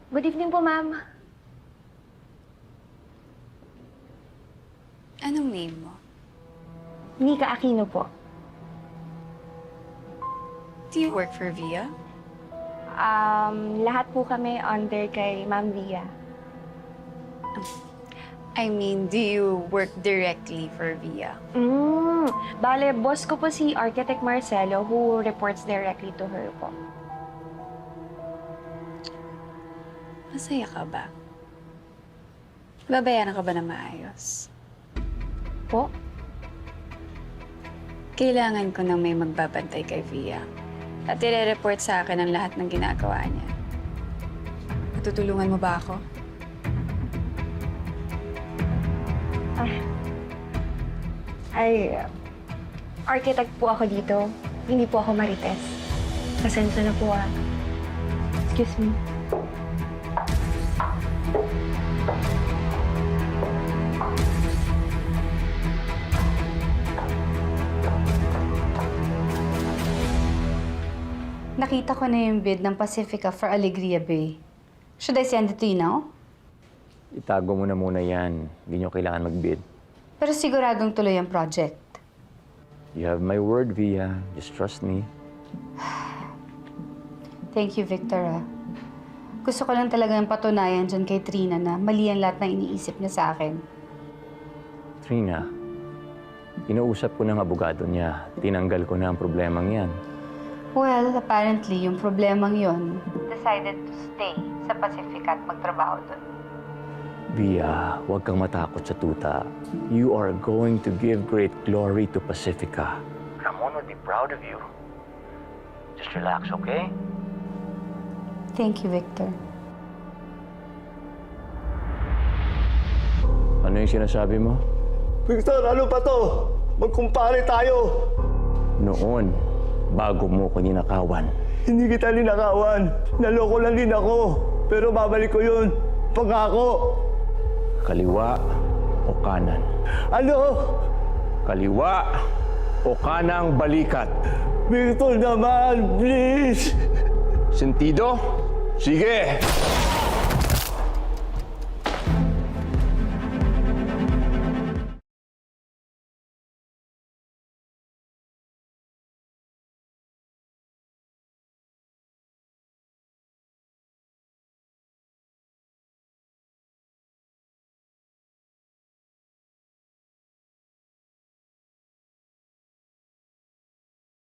Good evening po, ma'am. Anong name mo? Nika Aquino po. Do you work for Via? Lahat po kami under kay Ma'am Via. I mean, do you work directly for Via? Bale, boss ko po si Architect Marcelo who reports directly to her po. Masaya ka ba? Babayaran ka ba na maayos? Po? Kailangan ko nang may magbabantay kay Via. At i-report sa akin ang lahat ng ginagawa niya. Matutulungan mo ba ako? Architect po ako dito. Hindi po ako marites. Pasensya na po Excuse me. Nakita ko na yung bid ng Pacifica for Alegria Bay. Should I send it to you now? Itago mo na muna yan. Hindi nyo kailangan mag-bid. Pero siguradong tuloy ang project. You have my word, Via. Just trust me. Thank you, Victor. Gusto ko lang talagang patunayan dyan kay Trina na mali ang lahat ng iniisip niya sa akin. Trina, inausap ko ng abogado niya. Tinanggal ko na ang problemang yan. Well, apparently, yung problemang yon decided to stay sa Pacifica at magtrabaho doon. Via, huwag kang matakot sa tuta. You are going to give great glory to Pacifica. Ramon would be proud of you. Just relax, okay? Thank you, Victor. Ano yung sinasabi mo? Victor, ano ba to? Magkumpare tayo. Noon, bago mo ko ninakawan. Hindi kita ninakawan. Naloko lang din ako. Pero babalik ko yun. Pangako. Kaliwa o kanan? Ano? Kaliwa o kanang balikat? Victor naman, please. Sentido? Sige!